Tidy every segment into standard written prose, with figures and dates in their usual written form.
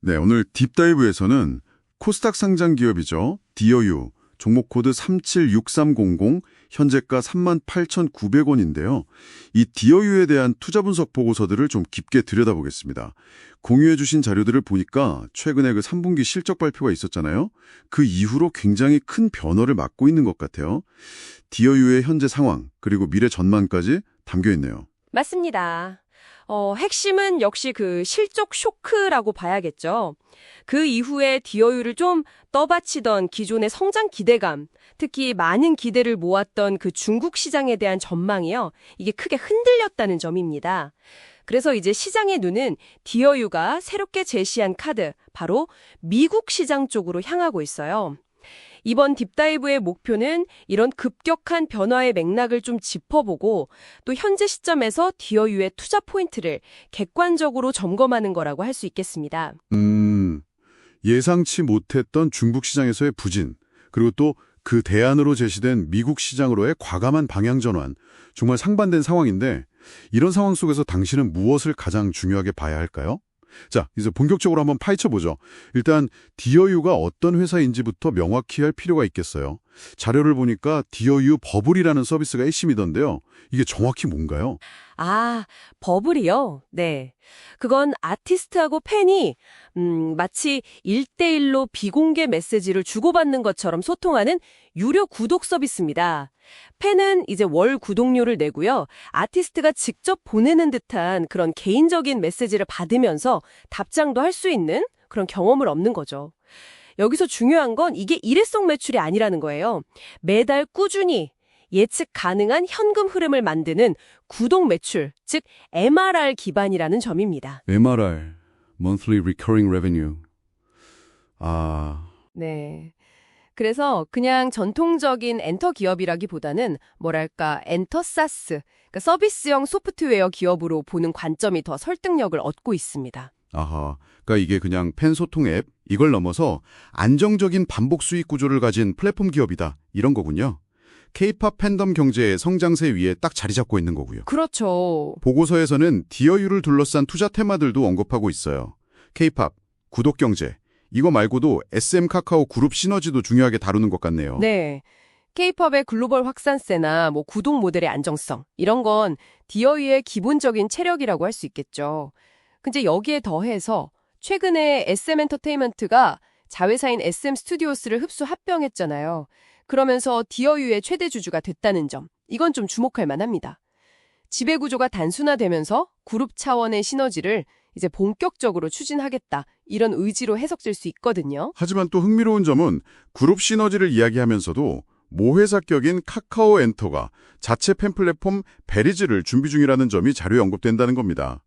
네, 오늘 딥다이브에서는 코스닥 상장 기업이죠. 디어유, 종목 코드 376300, 현재가 38,900원인데요. 이 디어유에 대한 투자 분석 보고서들을 좀 깊게 들여다보겠습니다. 공유해 주신 자료들을 보니까 최근에 그 3분기 실적 발표가 있었잖아요. 그 이후로 굉장히 큰 변화를 맞고 있는 것 같아요. 디어유의 현재 상황, 그리고 미래 전망까지 담겨 있네요. 맞습니다. 핵심은 역시 그 실적 쇼크라고 봐야겠죠. 그 이후에 디어유를 좀 떠받치던 기존의 성장 기대감, 특히 많은 기대를 모았던 그 중국 시장에 대한 전망이요. 이게 크게 흔들렸다는 점입니다. 그래서 이제 시장의 눈은 디어유가 새롭게 제시한 카드, 바로 미국 시장 쪽으로 향하고 있어요. 이번 딥다이브의 목표는 이런 급격한 변화의 맥락을 좀 짚어보고 또 현재 시점에서 디어유의 투자 포인트를 객관적으로 점검하는 거라고 할 수 있겠습니다. 예상치 못했던 중국 시장에서의 부진, 그리고 또 그 대안으로 제시된 미국 시장으로의 과감한 방향 전환, 정말 상반된 상황인데 이런 상황 속에서 당신은 무엇을 가장 중요하게 봐야 할까요? 자, 이제 본격적으로 한번 파헤쳐보죠. 일단 디어유가 어떤 회사인지부터 명확히 할 필요가 있겠어요. 자료를 보니까 디어유 버블이라는 서비스가 1심이던데요. 이게 정확히 뭔가요? 아, 버블이요? 네. 그건 아티스트하고 팬이 마치 1대1로 비공개 메시지를 주고받는 것처럼 소통하는 유료 구독 서비스입니다. 팬은 이제 월 구독료를 내고요. 아티스트가 직접 보내는 듯한 그런 개인적인 메시지를 받으면서 답장도 할 수 있는 그런 경험을 얻는 거죠. 여기서 중요한 건 이게 일회성 매출이 아니라는 거예요. 매달 꾸준히 예측 가능한 현금 흐름을 만드는 구독 매출, 즉 MRR 기반이라는 점입니다. MRR, Monthly Recurring Revenue. 네. 그래서 그냥 전통적인 엔터 기업이라기보다는 뭐랄까 엔터 사스, 그러니까 서비스형 소프트웨어 기업으로 보는 관점이 더 설득력을 얻고 있습니다. 아하, 그러니까 이게 그냥 팬 소통 앱, 이걸 넘어서 안정적인 반복 수익 구조를 가진 플랫폼 기업이다, 이런 거군요. K-팝 팬덤 경제의 성장세 위에 딱 자리 잡고 있는 거고요. 그렇죠. 보고서에서는 디어유를 둘러싼 투자 테마들도 언급하고 있어요. K-팝, 구독 경제, 이거 말고도 SM 카카오 그룹 시너지도 중요하게 다루는 것 같네요. 네. K-팝의 글로벌 확산세나 구독 모델의 안정성, 이런 건 디어유의 기본적인 체력이라고 할 수 있겠죠. 근데 여기에 더해서 최근에 SM 엔터테인먼트가 자회사인 SM 스튜디오스를 흡수 합병했잖아요. 그러면서 디어유의 최대 주주가 됐다는 점, 이건 좀 주목할 만합니다. 지배구조가 단순화되면서 그룹 차원의 시너지를 이제 본격적으로 추진하겠다, 이런 의지로 해석될 수 있거든요. 하지만 또 흥미로운 점은 그룹 시너지를 이야기하면서도 모회사격인 카카오 엔터가 자체 팬 플랫폼 베리즈를 준비 중이라는 점이 자료에 언급된다는 겁니다.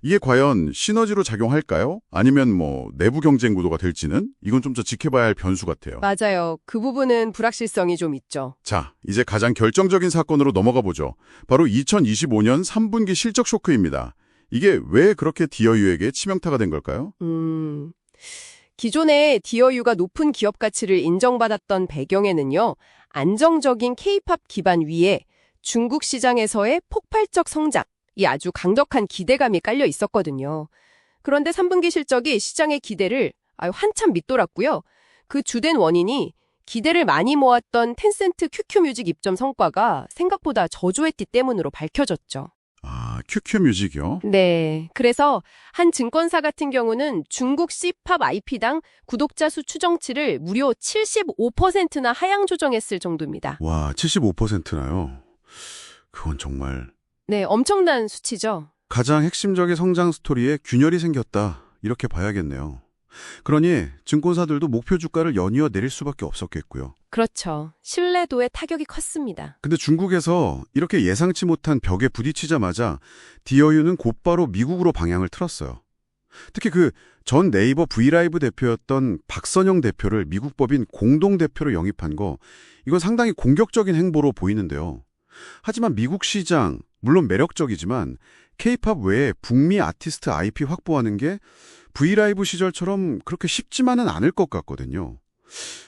이게 과연 시너지로 작용할까요? 아니면 내부 경쟁 구도가 될지는 이건 좀 더 지켜봐야 할 변수 같아요. 맞아요. 그 부분은 불확실성이 좀 있죠. 자, 이제 가장 결정적인 사건으로 넘어가 보죠. 바로 2025년 3분기 실적 쇼크입니다. 이게 왜 그렇게 디어유에게 치명타가 된 걸까요? 기존에 디어유가 높은 기업 가치를 인정받았던 배경에는요, 안정적인 K-팝 기반 위에 중국 시장에서의 폭발적 성장, 이 아주 강력한 기대감이 깔려 있었거든요. 그런데 3분기 실적이 시장의 기대를 한참 밑돌았고요. 그 주된 원인이 기대를 많이 모았던 텐센트 QQ뮤직 입점 성과가 생각보다 저조했기 때문으로 밝혀졌죠. QQ뮤직이요? 네. 그래서 한 증권사 같은 경우는 중국 C팝 IP당 구독자 수 추정치를 무려 75%나 하향 조정했을 정도입니다. 와, 75%나요? 그건 정말... 네, 엄청난 수치죠. 가장 핵심적인 성장 스토리에 균열이 생겼다, 이렇게 봐야겠네요. 그러니 증권사들도 목표 주가를 연이어 내릴 수밖에 없었겠고요. 그렇죠. 신뢰도에 타격이 컸습니다. 근데 중국에서 이렇게 예상치 못한 벽에 부딪히자마자 디어유는 곧바로 미국으로 방향을 틀었어요. 특히 그 전 네이버 브이라이브 대표였던 박선영 대표를 미국 법인 공동대표로 영입한 거, 이건 상당히 공격적인 행보로 보이는데요. 하지만 미국 시장, 물론 매력적이지만 K-팝 외에 북미 아티스트 IP 확보하는 게 브이라이브 시절처럼 그렇게 쉽지만은 않을 것 같거든요.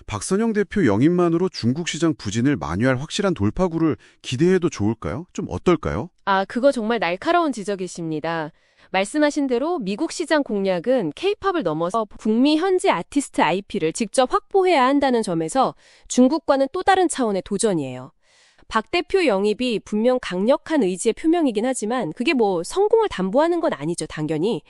박선영 대표 영입만으로 중국 시장 부진을 만회할 확실한 돌파구를 기대해도 좋을까요? 좀 어떨까요? 그거 정말 날카로운 지적이십니다. 말씀하신 대로 미국 시장 공략은 K-팝을 넘어서 북미 현지 아티스트 IP를 직접 확보해야 한다는 점에서 중국과는 또 다른 차원의 도전이에요. 박 대표 영입이 분명 강력한 의지의 표명이긴 하지만 그게 성공을 담보하는 건 아니죠, 당연히.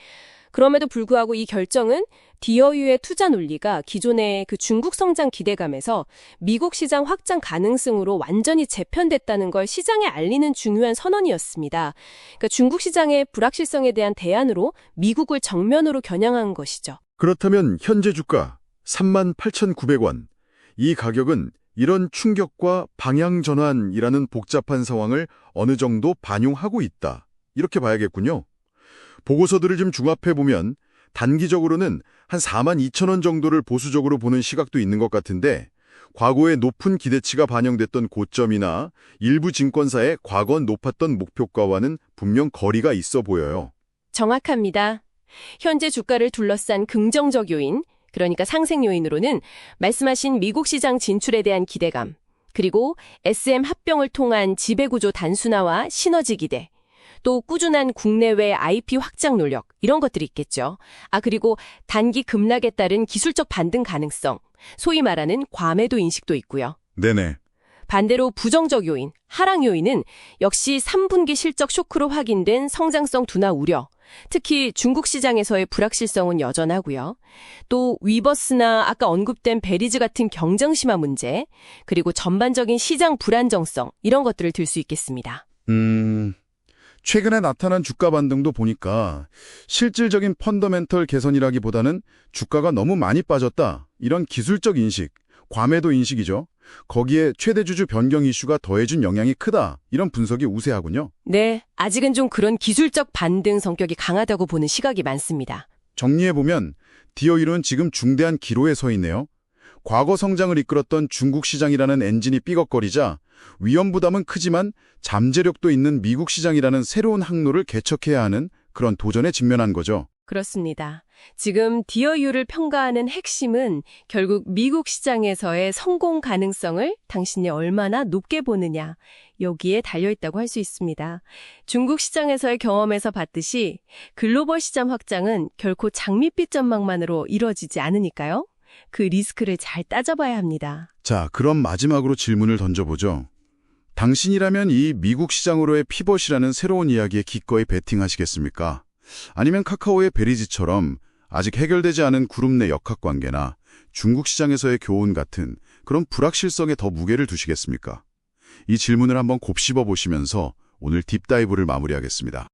그럼에도 불구하고 이 결정은 디어유의 투자 논리가 기존의 그 중국 성장 기대감에서 미국 시장 확장 가능성으로 완전히 재편됐다는 걸 시장에 알리는 중요한 선언이었습니다. 그러니까 중국 시장의 불확실성에 대한 대안으로 미국을 정면으로 겨냥한 것이죠. 그렇다면 현재 주가 38,900원. 이 가격은 이런 충격과 방향 전환이라는 복잡한 상황을 어느 정도 반영하고 있다. 이렇게 봐야겠군요. 보고서들을 좀 종합해보면 단기적으로는 한 42,000원 정도를 보수적으로 보는 시각도 있는 것 같은데 과거의 높은 기대치가 반영됐던 고점이나 일부 증권사의 과거 높았던 목표가와는 분명 거리가 있어 보여요. 정확합니다. 현재 주가를 둘러싼 긍정적 요인, 그러니까 상생 요인으로는 말씀하신 미국 시장 진출에 대한 기대감, 그리고 SM 합병을 통한 지배구조 단순화와 시너지 기대, 또 꾸준한 국내외 IP 확장 노력, 이런 것들이 있겠죠. 그리고 단기 급락에 따른 기술적 반등 가능성, 소위 말하는 과매도 인식도 있고요. 네네. 반대로 부정적 요인, 하락 요인은 역시 3분기 실적 쇼크로 확인된 성장성 둔화 우려, 특히 중국 시장에서의 불확실성은 여전하고요. 또 위버스나 아까 언급된 베리즈 같은 경쟁 심화 문제, 그리고 전반적인 시장 불안정성, 이런 것들을 들 수 있겠습니다. 최근에 나타난 주가 반등도 보니까 실질적인 펀더멘털 개선이라기보다는 주가가 너무 많이 빠졌다. 이런 기술적 인식, 과매도 인식이죠. 거기에 최대 주주 변경 이슈가 더해준 영향이 크다. 이런 분석이 우세하군요. 네, 아직은 좀 그런 기술적 반등 성격이 강하다고 보는 시각이 많습니다. 정리해보면 디어유는 지금 중대한 기로에 서 있네요. 과거 성장을 이끌었던 중국 시장이라는 엔진이 삐걱거리자 위험 부담은 크지만 잠재력도 있는 미국 시장이라는 새로운 항로를 개척해야 하는 그런 도전에 직면한 거죠. 그렇습니다. 지금 디어유를 평가하는 핵심은 결국 미국 시장에서의 성공 가능성을 당신이 얼마나 높게 보느냐, 여기에 달려있다고 할 수 있습니다. 중국 시장에서의 경험에서 봤듯이 글로벌 시장 확장은 결코 장밋빛 전망만으로 이루어지지 않으니까요. 그 리스크를 잘 따져봐야 합니다. 자, 그럼 마지막으로 질문을 던져보죠. 당신이라면 이 미국 시장으로의 피벗이라는 새로운 이야기에 기꺼이 베팅하시겠습니까? 아니면 카카오의 베리즈처럼 아직 해결되지 않은 그룹 내 역학관계나 중국 시장에서의 교훈 같은 그런 불확실성에 더 무게를 두시겠습니까? 이 질문을 한번 곱씹어 보시면서 오늘 딥다이브를 마무리하겠습니다.